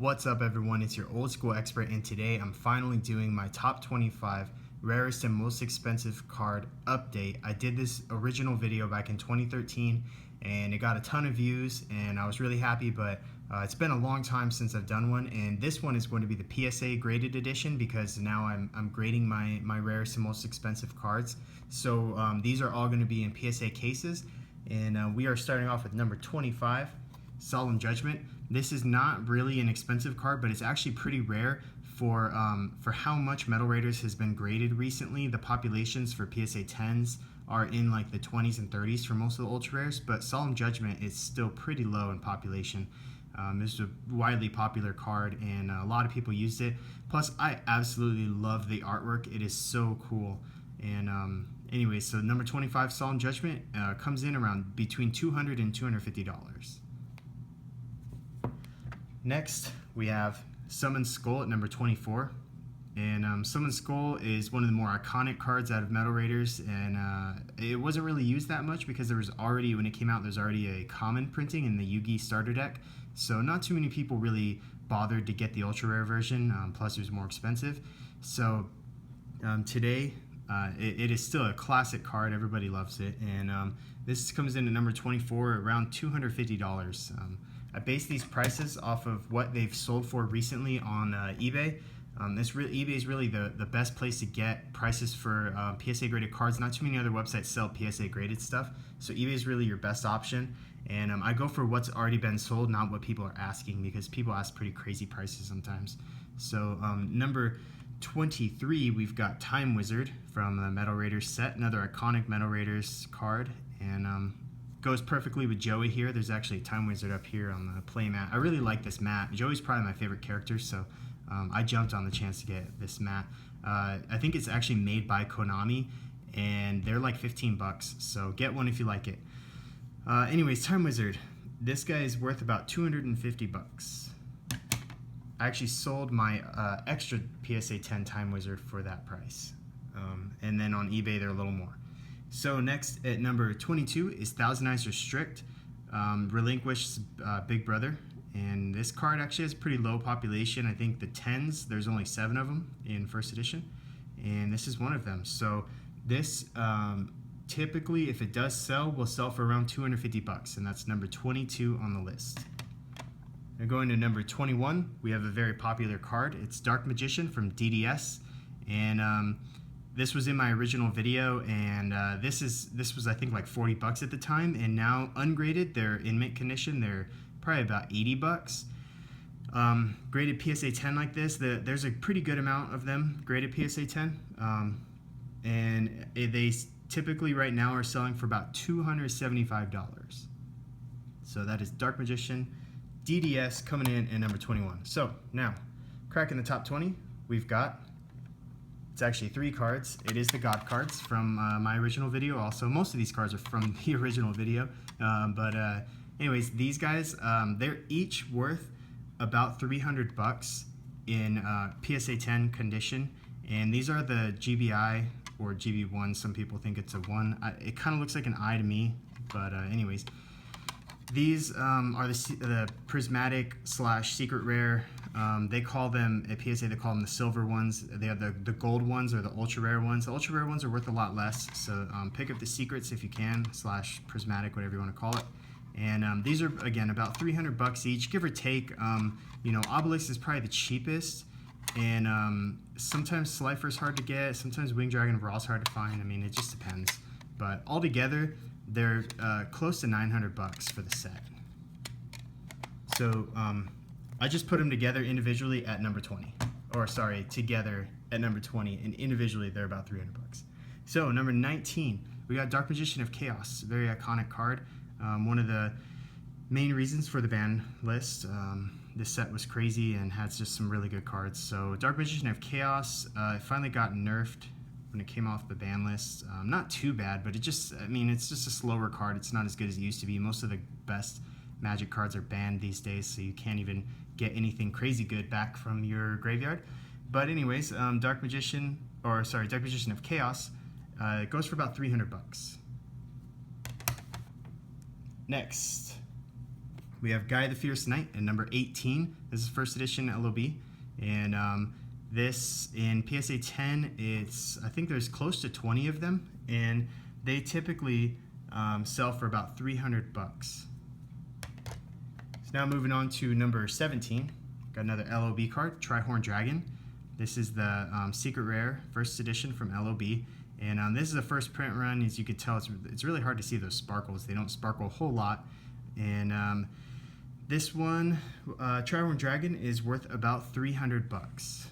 What's up everyone, it's your old school expert, and today I'm finally doing my top 25 rarest and most expensive card update. I did this original video back in 2013 and it got a ton of views and I was really happy, but it's been a long time since I've done one, and this one is going to be the PSA graded edition because now I'm grading my rarest and most expensive cards. So these are all going to be in PSA cases, and we are starting off with number 25, Solemn Judgment. This is not really an expensive card, but it's actually pretty rare for how much Metal Raiders has been graded recently. The populations for PSA 10s are in like the 20s and 30s for most of the ultra rares, but Solemn Judgment is still pretty low in population. This is a widely popular card and a lot of people used it. Plus, I absolutely love the artwork. It is so cool. And anyway, so number 25, Solemn Judgment, comes in around between $200 and $250. Next, we have Summoned Skull at number 24. And Summoned Skull is one of the more iconic cards out of Metal Raiders, and it wasn't really used that much because there was already, when it came out, there's already a common printing in the Yugi starter deck. So not too many people really bothered to get the ultra rare version, plus it was more expensive. So today, it is still a classic card. Everybody loves it, and this comes in at number 24, around $250. I base these prices off of what they've sold for recently on eBay. eBay is really the best place to get prices for PSA graded cards. Not too many other websites sell PSA graded stuff, so eBay is really your best option. And I go for what's already been sold, not what people are asking, because people ask pretty crazy prices sometimes. So number 23, we've got Time Wizard from the Metal Raiders set, another iconic Metal Raiders card, and goes perfectly with Joey here. There's actually a Time Wizard up here on the play mat. I really like this mat. Joey's probably my favorite character, so I jumped on the chance to get this mat. I think it's actually made by Konami, and they're like 15 bucks, so get one if you like it. Anyways, Time Wizard. This guy is worth about 250 bucks. I actually sold my extra PSA 10 Time Wizard for that price. And then on eBay, they're a little more. So next at number 22 is Thousand Eyes Restrict, Relinquished's big brother. And this card actually has pretty low population. I think the 10s, there's only 7 of them in first edition, and this is one of them. So this typically, if it does sell, will sell for around 250 bucks, and that's number 22 on the list. Now going to number 21, we have a very popular card. It's Dark Magician from DDS, and this was in my original video, and this was I think like 40 bucks at the time, and now ungraded, they're in mint condition, they're probably about 80 bucks. Graded PSA 10 like this, there's a pretty good amount of them graded PSA 10, and they typically right now are selling for about $275. So that is Dark Magician DDS coming in at number 21. So now, cracking the top 20, we've got, it's actually 3 cards. It is the God cards from my original video. Also, most of these cards are from the original video, but anyways, these guys, they're each worth about 300 bucks in PSA 10 condition, and these are the GBI or GB1. Some people think it's a 1. It kind of looks like an I to me, but anyways, these are the prismatic / secret rare. They call them at PSA. They call them the silver ones. They have the gold ones or the ultra rare ones. The ultra rare ones are worth a lot less. So pick up the secrets if you can / prismatic, whatever you want to call it. And these are again about 300 bucks each, give or take. You know, Obelisk is probably the cheapest, and sometimes Slifer's hard to get. Sometimes Winged Dragon of Raw's hard to find. I mean, it just depends. But altogether, they're close to 900 bucks for the set. So I just put them together individually at number 20, or sorry, together at number 20, and individually they're about 300 bucks. So number 19, we got Dark Magician of Chaos, very iconic card. One of the main reasons for the ban list. This set was crazy and had just some really good cards. So Dark Magician of Chaos, it finally got nerfed when it came off the ban list. Not too bad, but it just, I mean, it's just a slower card. It's not as good as it used to be. Most of the best Magic cards are banned these days, so you can't even get anything crazy good back from your graveyard. But anyways, Dark Magician of Chaos, it goes for about 300 bucks. Next, We have Guy the Fierce Knight at number 18. This is first edition LOB. And this in PSA 10, I think there's close to 20 of them. And they typically sell for about 300 bucks. So now moving on to number 17. Got another LOB card, Tryhorn Dragon. This is the secret rare first edition from LOB. And this is a first print run. As you can tell, it's really hard to see those sparkles. They don't sparkle a whole lot. And this one, Tryhorn Dragon, is worth about 300 bucks.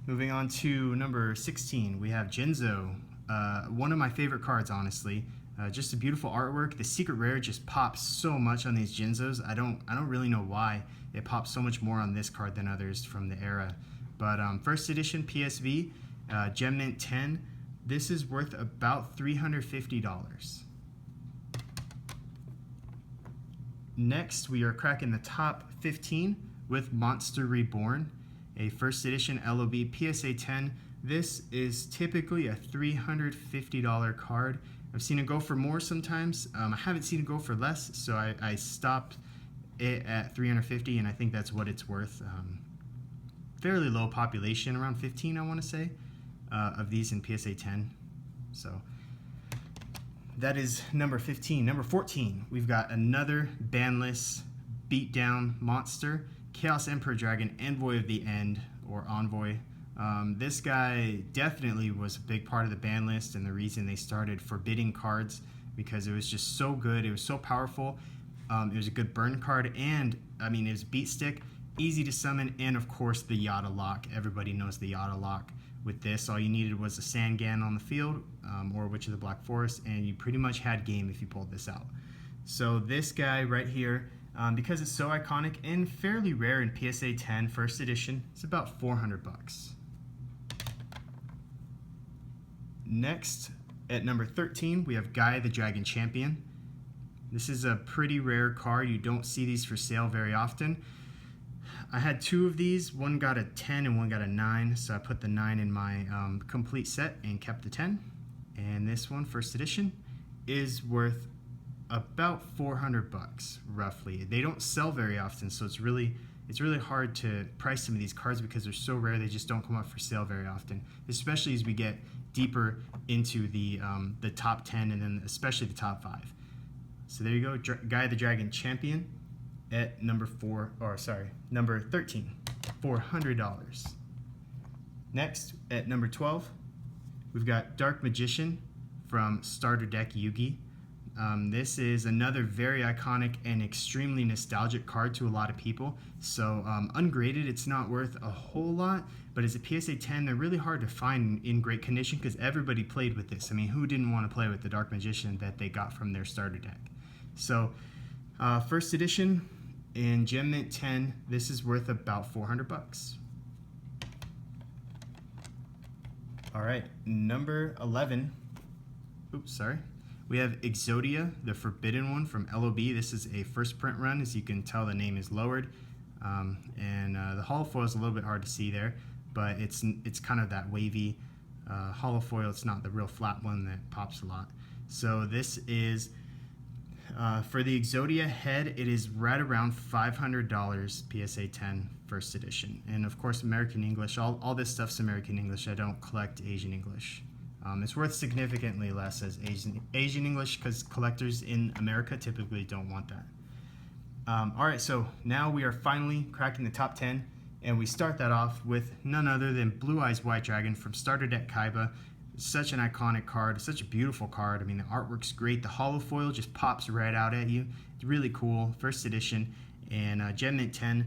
Moving on to number 16, we have Jinzo. One of my favorite cards, honestly. Just a beautiful artwork. The secret rare just pops so much on these Jinzos. I don't really know why it pops so much more on this card than others from the era. But first edition PSV, Gem Mint 10. This is worth about $350. Next, we are cracking the top 15 with Monster Reborn, a first edition LOB PSA 10. This is typically a $350 card. I've seen it go for more sometimes. I haven't seen it go for less, so I stopped it at $350, and I think that's what it's worth. Fairly low population, around 15, I want to say, of these in PSA 10. So that is number 15. Number 14, we've got another banless beatdown monster, Chaos Emperor Dragon, Envoy of the End, or Envoy. This guy definitely was a big part of the ban list and the reason they started forbidding cards, because it was just so good. It was so powerful. It was a good burn card, and I mean, it was beat stick, easy to summon, and of course the Yada lock. Everybody knows the Yada lock. With this, all you needed was a Sangan on the field, or Witch of the Black Forest, and you pretty much had game if you pulled this out. So this guy right here, because it's so iconic and fairly rare in PSA 10 first edition, it's about 400 bucks. Next, at number 13, we have Guy the Dragon Champion. This is a pretty rare card. You don't see these for sale very often. I had two of these. One got a 10 and one got a 9, so I put the 9 in my complete set and kept the 10. And this one, first edition, is worth about 400 bucks, roughly. They don't sell very often, so it's really hard to price some of these cards because they're so rare. They just don't come up for sale very often, especially as we get deeper into the top 10 and then especially the top 5. So there you go, Guy the Dragon Champion at number 13, $400. Next, at number 12, we've got Dark Magician from Starter Deck Yugi. This is another very iconic and extremely nostalgic card to a lot of people. So ungraded, it's not worth a whole lot, but as a PSA 10, they're really hard to find in great condition because everybody played with this. I mean, who didn't want to play with the Dark Magician that they got from their starter deck? So first edition in Gem Mint 10, this is worth about 400 bucks. All right, number 11. Oops, sorry. We have Exodia, the Forbidden One from LOB. This is a first print run. As you can tell, the name is lowered. And the holofoil is a little bit hard to see there, but it's kind of that wavy holofoil. It's not the real flat one that pops a lot. So this is, for the Exodia head, it is right around $500 PSA 10 first edition. And of course, American English. All this stuff's American English. I don't collect Asian English. It's worth significantly less as Asian English because collectors in America typically don't want that. All right, so now we are finally cracking the top 10, and we start that off with none other than Blue Eyes White Dragon from Starter Deck Kaiba. Such an iconic card, such a beautiful card. I mean, the artwork's great. The holofoil just pops right out at you. It's really cool. First edition, and Gem Mint 10.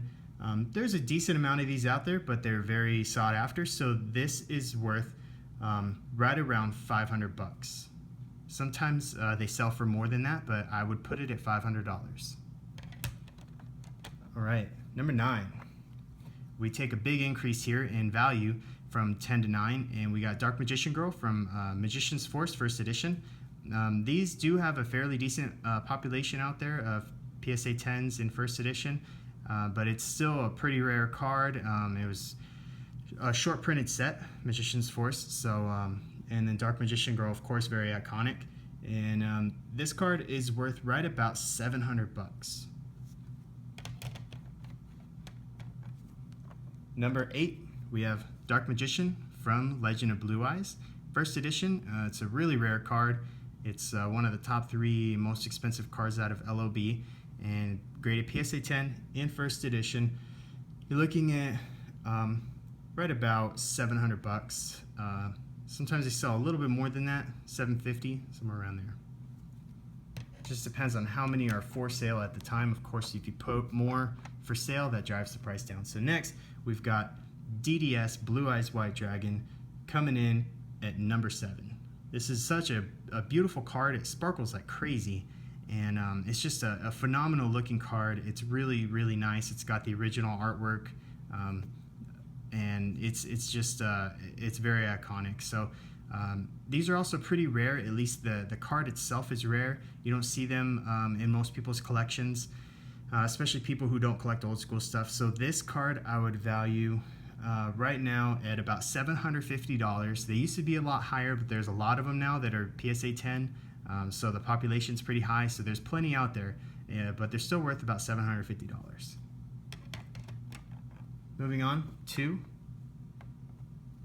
There's a decent amount of these out there, but they're very sought after, so this is worth right around 500 bucks. Sometimes they sell for more than that, but I would put it at $500. All right, number 9. We take a big increase here in value from 10 to 9, and we got Dark Magician Girl from Magician's Force first edition. These do have a fairly decent population out there of PSA 10s in first edition, but it's still a pretty rare card. It was a short printed set, Magician's Force, so and then Dark Magician Girl, of course, very iconic. And this card is worth right about 700 bucks. Number 8, we have Dark Magician from Legend of Blue Eyes. First edition, it's a really rare card. It's one of the top 3 most expensive cards out of LOB, and graded PSA 10 in first edition. You're looking at right about 700 bucks. Sometimes they sell a little bit more than that, 750, somewhere around there. Just depends on how many are for sale at the time. Of course, if you put more for sale, that drives the price down. So next, we've got DDS Blue Eyes White Dragon coming in at number 7. This is such a beautiful card. It sparkles like crazy, and it's just a phenomenal looking card. It's really, really nice. It's got the original artwork, and it's just it's very iconic. So these are also pretty rare. At least the card itself is rare. You don't see them in most people's collections, especially people who don't collect old school stuff. So this card I would value right now at about $750. They used to be a lot higher, but there's a lot of them now that are PSA 10. So the population's pretty high, so there's plenty out there, but they're still worth about $750. Moving on to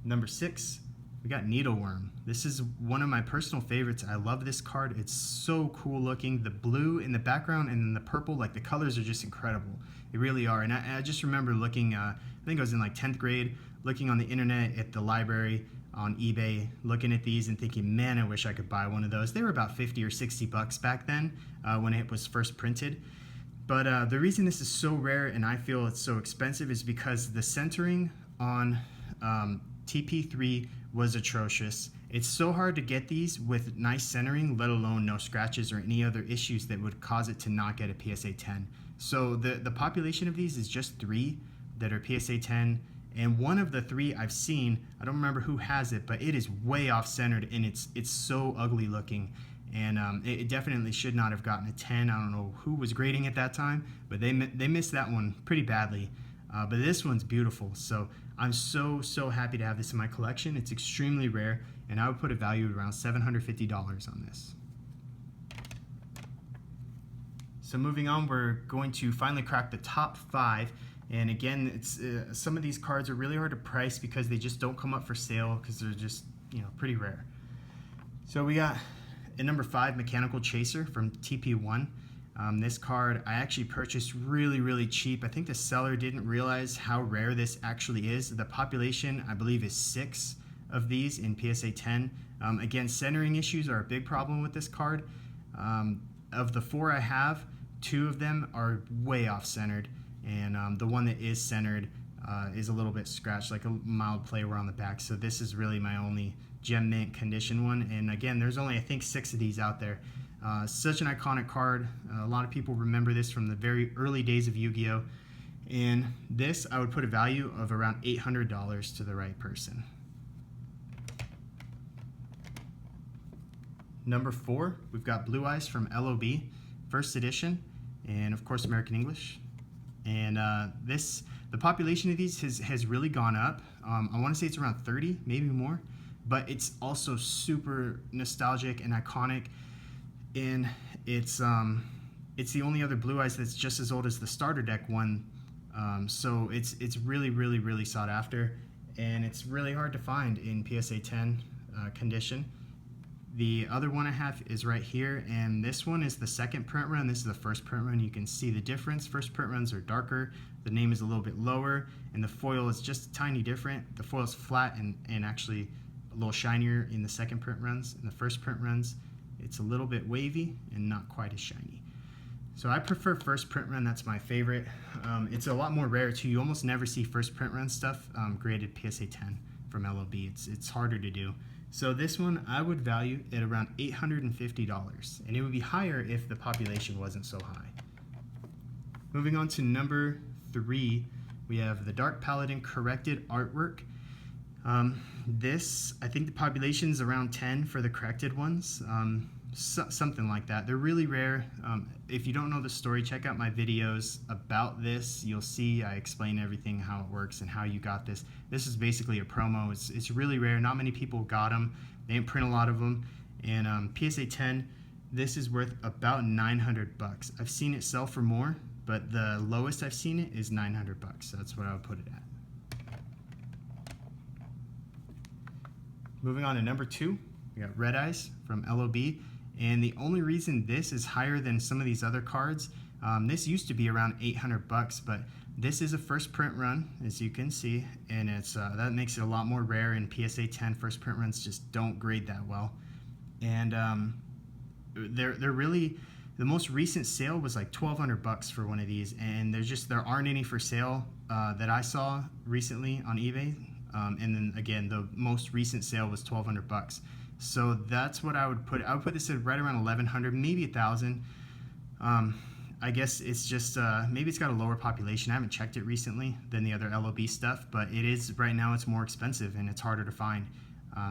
number 6, we got Needleworm. This is one of my personal favorites. I love this card. It's so cool looking. The blue in the background and then the purple, like the colors are just incredible. They really are. And I just remember looking, I think I was in like 10th grade, looking on the internet at the library on eBay, looking at these and thinking, man, I wish I could buy one of those. They were about 50 or 60 bucks back then when it was first printed. But the reason this is so rare and I feel it's so expensive is because the centering on TP3 was atrocious. It's so hard to get these with nice centering, let alone no scratches or any other issues that would cause it to not get a PSA 10. So the population of these is just 3 that are PSA 10, and one of the 3 I've seen, I don't remember who has it, but it is way off centered and it's so ugly looking. And it definitely should not have gotten a 10. I don't know who was grading at that time, but they missed that one pretty badly. But this one's beautiful, so I'm so happy to have this in my collection. It's extremely rare, and I would put a value of around $750 on this. So moving on, we're going to finally crack the top 5. And again, it's some of these cards are really hard to price because they just don't come up for sale because they're just, you know, pretty rare. So we got at number 5, Mechanical Chaser from TP1. This card I actually purchased really cheap. I think the seller didn't realize how rare this actually is. The population, I believe, is 6 of these in PSA 10. Again, centering issues are a big problem with this card. Of the 4 I have, 2 of them are way off centered, and the one that is centered is a little bit scratched, like a mild play wear on the back. So this is really my only gem mint condition one, and again, there's only I think 6 of these out there. Such an iconic card. A lot of people remember this from the very early days of Yu-Gi-Oh! And this I would put a value of around $800 to the right person. Number 4, we've got Blue Eyes from LOB, first edition, and of course American English. And the population of these has really gone up. I want to say it's around 30, maybe more, but it's also super nostalgic and iconic. And it's the only other Blue Eyes that's just as old as the starter deck one, so it's really sought after, and it's really hard to find in PSA 10 condition. The other one I have is right here, and this one is the second print run. This is the first print run. You can see the difference. First print runs are darker, the name is a little bit lower, and the foil is just tiny different. The foil is flat and actually a little shinier in the second print runs. In the first print runs, it's a little bit wavy and not quite as shiny. So I prefer first print run. That's my favorite. It's a lot more rare too. You almost never see first print run stuff graded PSA 10 from LOB. It's harder to do. So this one I would value at around $850, and it would be higher if the population wasn't so high. Moving on to number 3, we have the Dark Paladin corrected artwork. This, I think the population is around 10 for the corrected ones, something like that. They're really rare. If you don't know the story, check out my videos about this. You'll see I explain everything, how it works and how you got this. This is basically a promo. It's really rare. Not many people got them. They didn't print a lot of them, And PSA 10, this is worth about 900 bucks. I've seen it sell for more, but the lowest I've seen it is 900 bucks. That's what I would put it at. Moving on to number 2, we got Red Eyes from LOB. And the only reason this is higher than some of these other cards, this used to be around 800 bucks, but this is a first print run, as you can see, and it's that makes it a lot more rare. And PSA 10 first print runs just don't grade that well. And they're really, the most recent sale was like 1,200 bucks for one of these, and there aren't any for sale that I saw recently on eBay. And then again, the most recent sale was 1,200 bucks. So that's what I would put. I would put this at right around 1,100, maybe 1,000. I guess it's just maybe it's got a lower population. I haven't checked it recently than the other LOB stuff, but it is right now. It's more expensive and it's harder to find.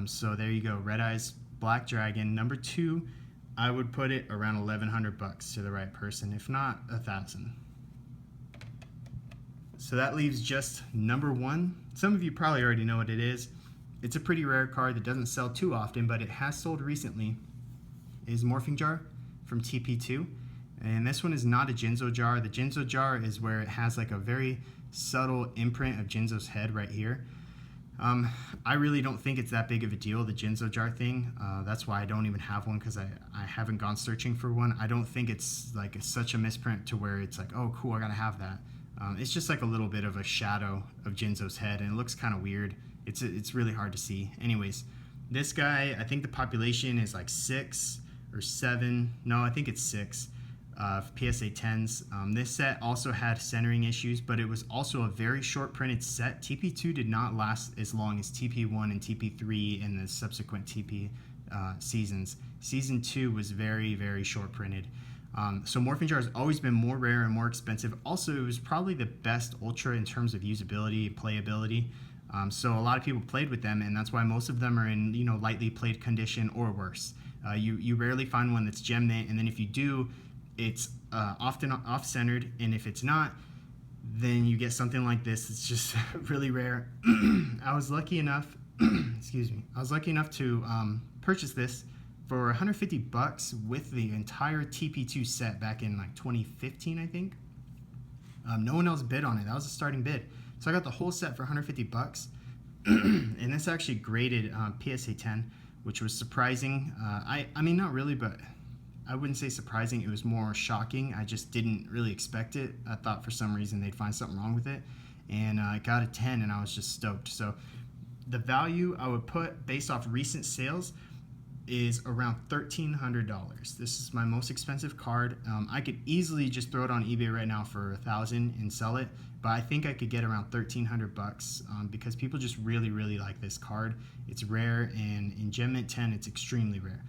So there you go, Red Eyes Black Dragon number 2. I would put it around 1,100 bucks to the right person, if not 1,000. So that leaves just number 1. Some of you probably already know what it is. It's a pretty rare card that doesn't sell too often, but it has sold recently. It is Morphing Jar from TP2. And this one is not a Jinzo jar. The Jinzo jar is where it has like a very subtle imprint of Jinzo's head right here. I really don't think it's that big of a deal, the Jinzo jar thing. That's why I don't even have one, because I haven't gone searching for one. I don't think it's like such a misprint to where it's like, oh cool, I gotta have that. It's just like a little bit of a shadow of Jinzo's head, and it looks kind of weird. It's really hard to see. Anyways, this guy, I think the population is like 6 or 7. No, I think it's 6 PSA 10s. This set also had centering issues, but it was also a very short printed set. TP2 did not last as long as TP1 and TP3 and the subsequent TP seasons. Season 2 was very, very short printed. So Morphing Jar has always been more rare and more expensive. Also, it was probably the best Ultra in terms of usability and playability. So a lot of people played with them, and that's why most of them are in lightly played condition or worse. You rarely find one that's gem mint, and then if you do, it's often off-centered, and if it's not, then you get something like this. It's just really rare. I was lucky enough, excuse me, I was lucky enough to purchase this for 150 bucks with the entire TP2 set back in like 2015, I think. No one else bid on it. That was a starting bid. So I got the whole set for 150 bucks. And this actually graded PSA 10, which was surprising. I mean, not really, but I wouldn't say surprising. It was more shocking. I just didn't really expect it. I thought for some reason they'd find something wrong with it. And I got a 10, and I was just stoked. So the value I would put based off recent sales is around $1,300. This is my most expensive card. I could easily just throw it on eBay right now for 1,000 and sell it, but I think I could get around 1,300 bucks because people just really, really like this card. It's rare, and in Gem Mint 10, it's extremely rare.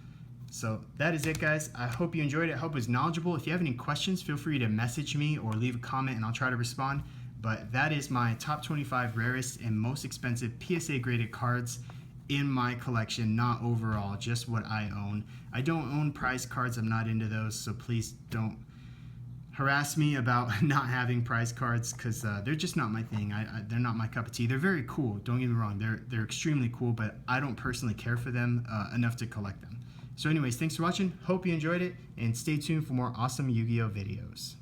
So that is it, guys. I hope you enjoyed it. I hope it was knowledgeable. If you have any questions, feel free to message me or leave a comment, and I'll try to respond. But that is my top 25 rarest and most expensive PSA graded cards in my collection, not overall, just what I own. I don't own prize cards. I'm not into those, so please don't harass me about not having prize cards, because they're just not my thing. They're not my cup of tea. They're very cool, don't get me wrong. They're extremely cool, but I don't personally care for them enough to collect them. So anyways, thanks for watching. Hope you enjoyed it, and stay tuned for more awesome Yu-Gi-Oh videos.